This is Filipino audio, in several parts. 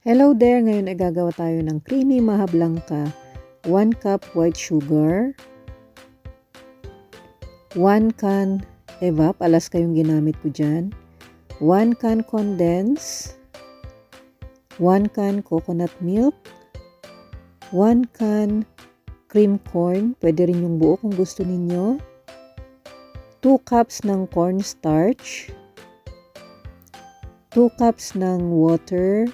Hello there! Ngayon ay gagawa tayo ng creamy maha blanca. 1 cup white sugar, 1 can evap, Alaska yung ginamit ko dyan, 1 can condense, 1 can coconut milk, 1 can cream corn, pwede rin yung buo kung gusto ninyo, 2 cups ng cornstarch, 2 cups ng water,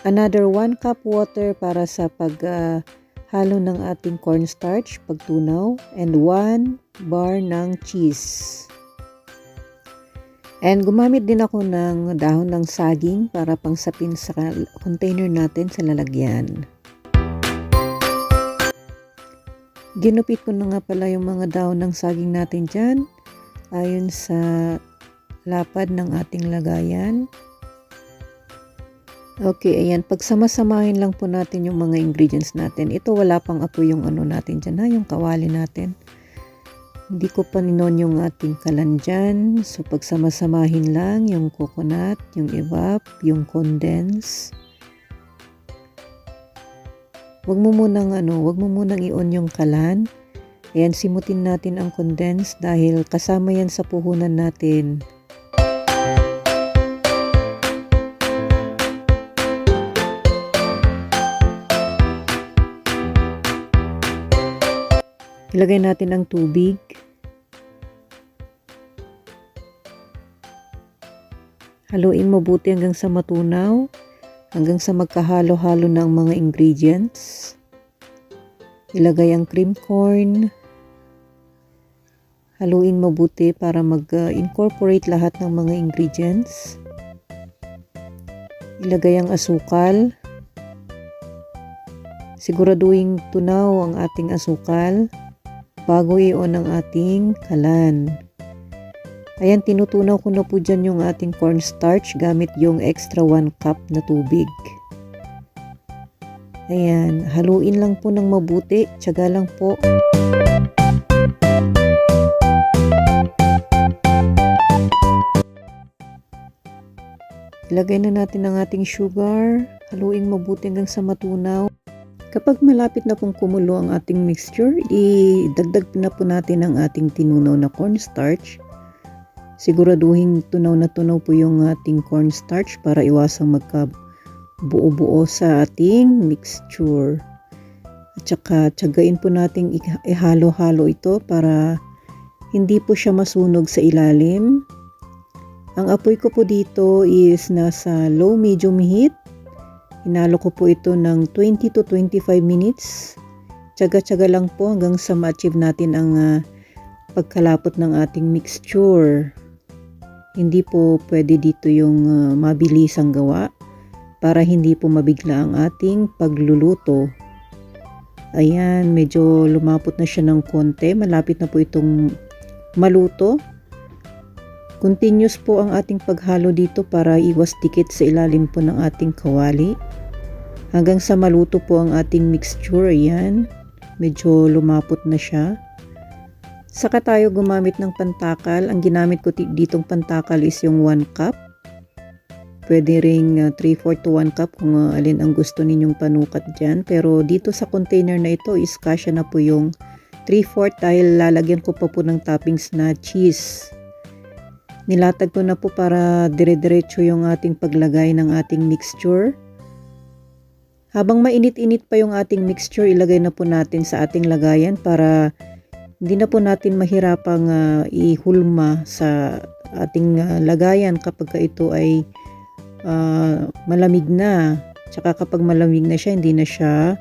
another 1 cup water para sa paghalo ng ating cornstarch, pagtunaw, and 1 bar ng cheese. And gumamit din ako ng dahon ng saging para pangsapin sa container natin sa lalagyan. Ginupit ko na nga pala yung mga dahon ng saging natin dyan ayon sa lapad ng ating lagayan. Okay, ayan. Pagsamasamahin lang po natin yung mga ingredients natin. Ito wala pang apoy yung ano natin dyan, yung kawali natin. Hindi ko pa ninon yung ating kalan dyan. So, pagsamasamahin lang yung coconut, yung evap, yung condense. Huwag mo munang i-on yung kalan. Ayan, simutin natin ang condense dahil kasama yan sa puhunan natin. Ilagay natin ang tubig. Haluin mabuti hanggang sa matunaw, hanggang sa magkahalo-halo ng mga ingredients. Ilagay ang cream corn. Haluin mabuti para mag-incorporate lahat ng mga ingredients. Ilagay ang asukal. Siguraduhin tunaw ang ating asukal bago i-on ang ating kalan. Ayan, tinutunaw ko na po dyan yung ating cornstarch gamit yung extra 1 cup na tubig. Ayan, haluin lang po ng mabuti, tiyaga lang po. Ilagay na natin ang ating sugar, haluin mabuti hanggang sa matunaw. Kapag malapit na pong kumulo ang ating mixture, idagdag na po natin ang ating tinunaw na cornstarch. Siguraduhin tunaw na tunaw po yung ating cornstarch para iwasang magkabuo-buo sa ating mixture. At saka tiyagain po natin ihalo-halo ito para hindi po siya masunog sa ilalim. Ang apoy ko po dito is nasa low-medium heat. Hinalo ko po ito ng 20 to 25 minutes. Tiyaga-tiyaga lang po hanggang sa ma-achieve natin ang pagkalapot ng ating mixture. Hindi po pwede dito yung mabilisang gawa para hindi po mabigla ang ating pagluluto. Ayan, medyo lumapot na siya ng konti. Malapit na po itong maluto. Continuous po ang ating paghalo dito para iwas dikit sa ilalim po ng ating kawali. Hanggang sa maluto po ang ating mixture. Ayan, medyo lumapot na siya. Saka tayo gumamit ng pantakal. Ang ginamit ko ditong pantakal is yung 1 cup. Pwede ring 3/4 to 1 cup kung alin ang gusto ninyong panukat dyan. Pero dito sa container na ito is kasya na po yung 3/4 dahil lalagyan ko pa po ng toppings na cheese. Nilatag ko na po para dire-diretso yung ating paglagay ng ating mixture. Habang mainit-init pa yung ating mixture, ilagay na po natin sa ating lagayan para hindi na po natin mahirapang ihulma sa ating lagayan kapag ito ay malamig na. Tsaka kapag malamig na siya, hindi na siya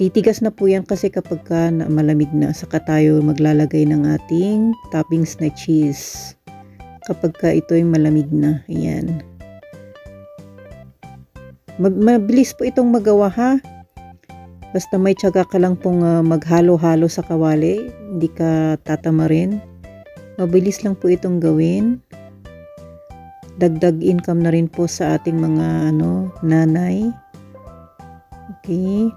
titigas na po yan kasi kapag malamig na. Saka tayo maglalagay ng ating toppings na cheese. Kapag ito ay malamig na. Ayan. Mabilis po itong magawa ha. Basta may tiyaga ka lang pong maghalo-halo sa kawali. Hindi ka tatamarin. Mabilis lang po itong gawin. Dagdag income na rin po sa ating mga nanay. Okay.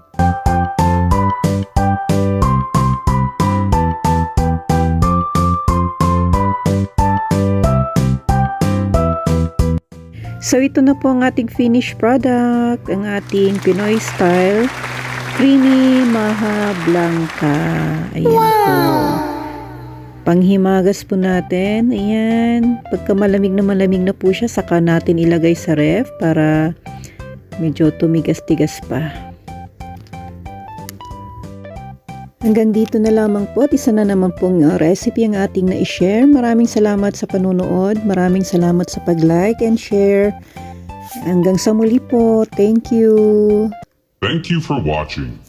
So ito na po ang ating finished product, ang ating Pinoy style creamy maha blanca. Ayan po. Panghimagas po natin. Ayan. Pagka malamig na po siya, saka natin ilagay sa ref para medyo tumigas-tigas pa. Hanggang dito na lamang po at isa na naman pong recipe ang ating na-share. Maraming salamat sa panunood. Maraming salamat sa pag-like and share. Hanggang sa muli po. Thank you. Thank you for watching.